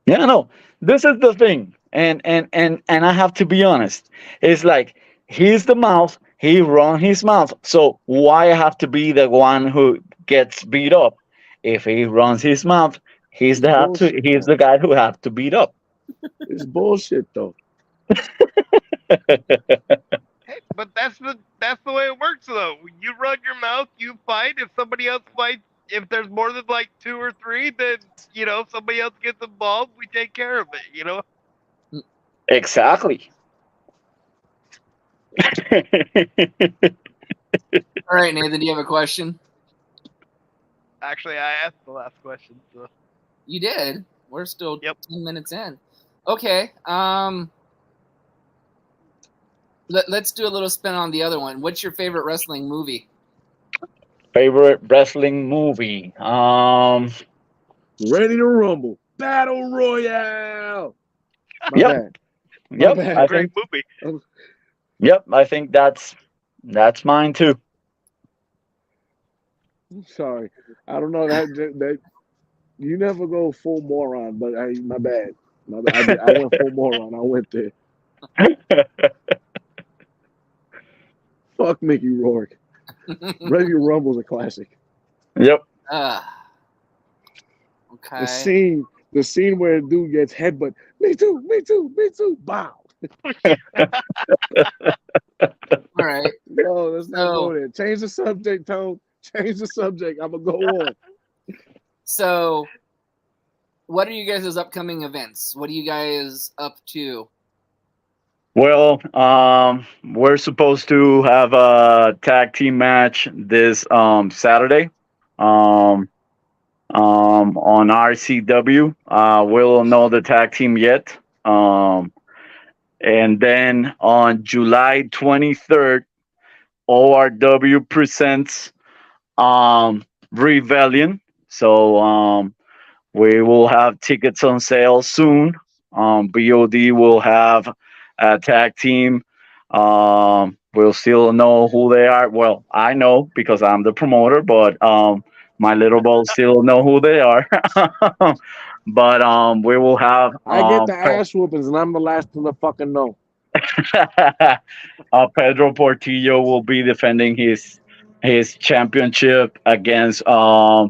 Yeah, no. This is the thing, and I have to be honest. It's like he's the mouth. He run his mouth. So why I have to be the one who gets beat up? If he runs his mouth, It's bullshit, he's though. the guy who have to beat up. It's bullshit, though. Hey, but that's the way it works though. You run your mouth, you fight. If somebody else fights, if there's more than like two or three, then if somebody else gets involved, we take care of it. Exactly. All right, Nathan, do you have a question? Actually, I asked the last question. So. You did. We're still Yep. 10 minutes in. Okay. Let's do a little spin on the other one. What's your favorite wrestling movie? Favorite wrestling movie? Ready to rumble. Battle Royale. My Yep. bad. My Yep. bad. I Great think. movie. Yep. I think that's mine too. I'm sorry. I don't know that you never go full moron, but my bad. My bad. I went full moron. I went there. Fuck Mickey Rourke. Ready to Rumble's a classic. Yep. Okay. The scene where a dude gets headbutt. Me too. Me too. Me too. Bow. All right. No, let's not go there. Change the subject, Tone. Change the subject. I'm gonna go on. So, what are you guys' upcoming events? What are you guys up to? Well, we're supposed to have a tag team match this Saturday on RCW. We'll know the tag team yet. And then on July 23rd, ORW presents Rebellion. So we will have tickets on sale soon. BOD will have a tag team. We'll still know who they are. Well, I know because I'm the promoter, but my little balls still know who they are. But we will have I get the ass whoopings, and I'm the last to fucking know. Pedro Portillo will be defending his championship against a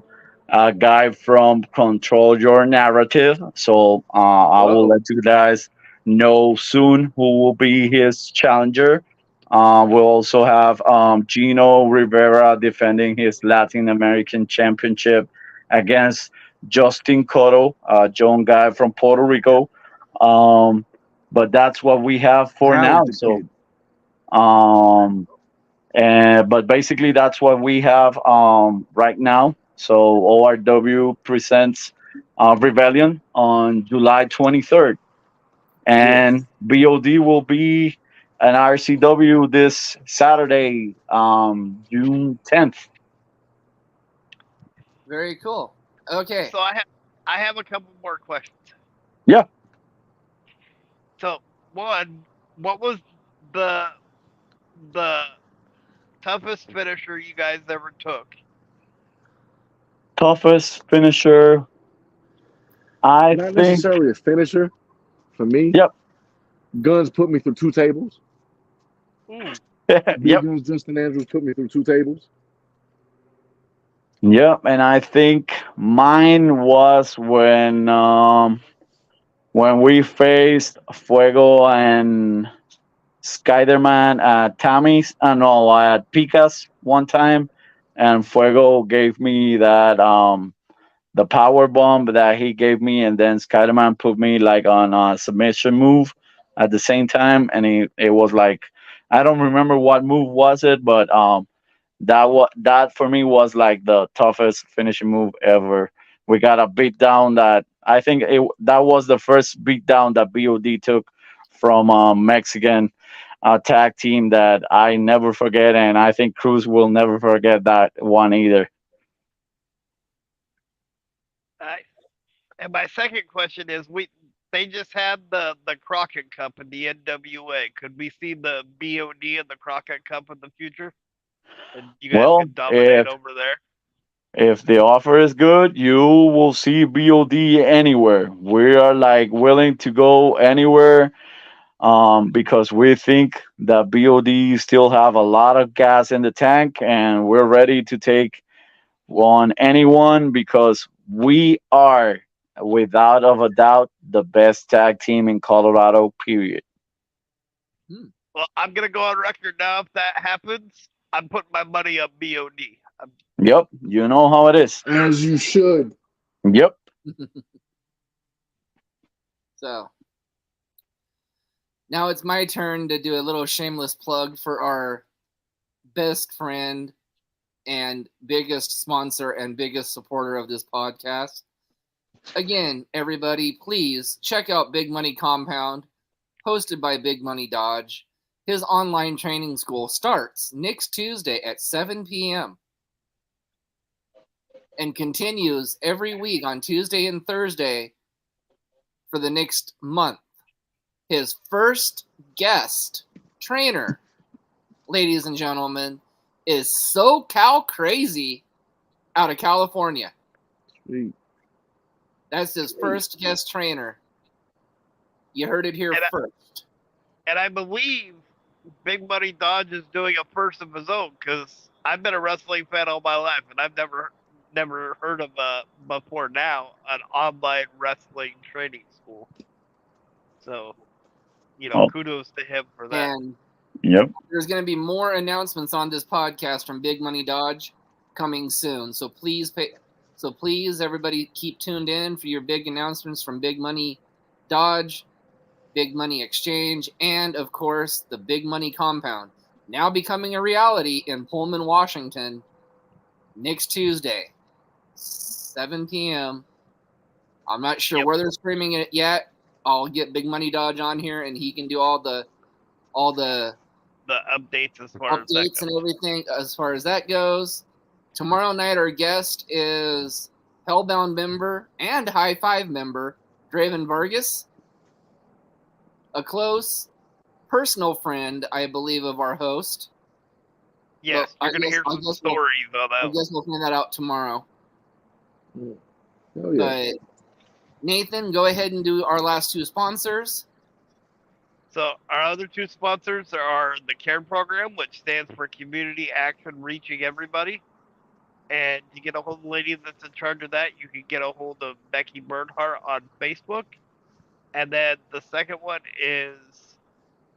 guy from Control Your Narrative. So I will let you guys know soon who will be his challenger. We'll also have Gino Rivera defending his Latin American championship against Justin Cotto, a young guy from Puerto Rico. But that's what we have for now. Talented So kid. but basically that's what we have right now. So ORW presents Rebellion on July 23rd, and BOD will be an RCW this Saturday, June 10th. Very cool. Okay. So I have a couple more questions. Yeah. So one, what was the toughest finisher you guys ever took? Toughest finisher, I Not think. necessarily a finisher for me. Yep. Guns put me through 2 tables. Yep. Guns Justin Andrews put me through 2 tables. Yep, and I think mine was when when we faced Fuego and Spider-Man at Tammy's, no, at Pika's one time, and Fuego gave me that the power bomb that he gave me, and then Spider-Man put me like on a submission move at the same time, and it was like I don't remember what move was it, but that for me was like the toughest finishing move ever. We got a beat down that I think that was the first beat down that BOD took from Mexican tag team that I never forget, and I think Cruz will never forget that one either. Uh, and my second question is, they just had the Crockett Cup in the NWA. Could we see the BOD and the Crockett Cup in the future? And you guys Well, could dominate over there. if the offer is good, you will see BOD anywhere. We are like willing to go anywhere because we think that BOD still have a lot of gas in the tank, and we're ready to take on anyone because we are, without of a doubt, the best tag team in Colorado. Period. Hmm. Well, I'm gonna go on record now. If that happens, I'm putting my money on BOD. Yep, you know how it is. As you should. Yep. So now it's my turn to do a little shameless plug for our best friend and biggest sponsor and biggest supporter of this podcast. Again, everybody, please check out Big Money Compound, hosted by Big Money Dodge. His online training school starts next Tuesday at 7 p.m. and continues every week on Tuesday and Thursday for the next month. His first guest trainer, ladies and gentlemen, is SoCal Crazy out of California. Sweet. That's his first guest trainer. You heard it here first. And I believe Big Money Dodge is doing a first of his own, because I've been a wrestling fan all my life, and I've never heard of before now an online wrestling training school. So, kudos to him for that. And Yep. there's going to be more announcements on this podcast from Big Money Dodge coming soon. So please, everybody, keep tuned in for your big announcements from Big Money Dodge, Big Money Exchange, and, of course, the Big Money Compound, now becoming a reality in Pullman, Washington, next Tuesday, 7 p.m. I'm not sure where they're streaming it yet. I'll get Big Money Dodge on here, and he can do all the updates as far as that updates goes. and everything as far as that goes. Tomorrow night, our guest is Hellbound member and High Five member Draven Vargas, a close personal friend, I believe, of our host. Yes, But you're going to hear some stories on I that. guess we'll find that out tomorrow. Hell yeah. But Nathan, go ahead and do our last two sponsors. So our other two sponsors are the CARE program, which stands for Community Action Reaching Everybody. And to get a hold of the lady that's in charge of that, you can get a hold of Becky Bernhardt on Facebook. And then the second one is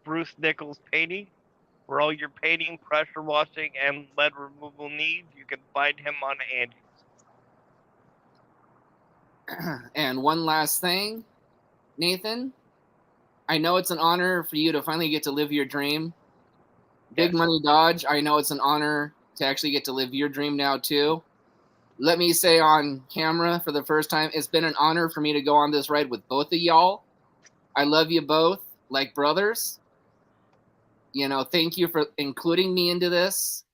Bruce Nichols Painting. For all your painting, pressure washing, and lead removal needs, you can find him on Angie's. And one last thing, Nathan, I know it's an honor for you to finally get to live your dream. Big Money Dodge, I know it's an honor to actually get to live your dream now too. Let me say on camera for the first time, it's been an honor for me to go on this ride with both of y'all. I love you both like brothers. Thank you for including me into this.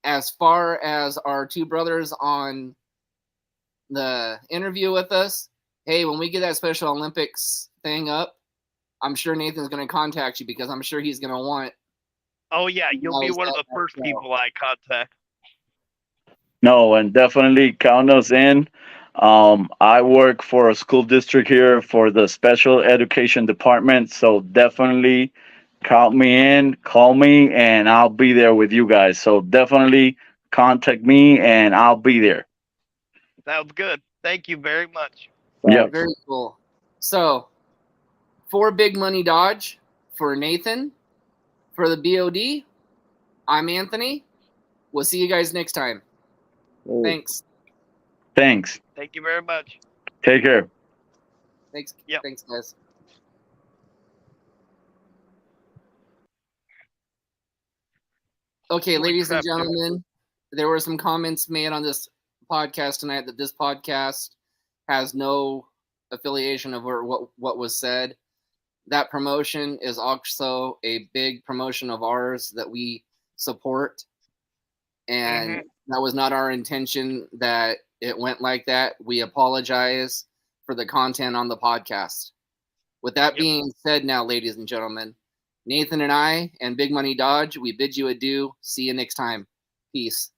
As far as our two brothers on the interview with us, hey, when we get that Special Olympics thing up, I'm sure Nathan's going to contact you because I'm sure he's going to want. Oh, yeah, you'll be one of the first people I contact. No, and definitely count us in. I work for a school district here for the special education department, so definitely count me in, call me, and I'll be there with you guys. So definitely contact me, and I'll be there. Sounds good. Thank you very much. Yeah. Very cool. So For Big Money Dodge, for Nathan, for the BOD, I'm Anthony. We'll see you guys next time. Oh. Thanks. Thanks. Thank you very much. Take care. Thanks. Yep. Thanks, guys. Okay, Holy ladies and crap, dude. gentlemen, there were some comments made on this podcast tonight that this podcast has no affiliation of what was said. That promotion is also a big promotion of ours that we support. And that was not our intention that it went like that. We apologize for the content on the podcast. With that being said now, ladies and gentlemen, Nathan and I and Big Money Dodge, we bid you adieu. See you next time. Peace.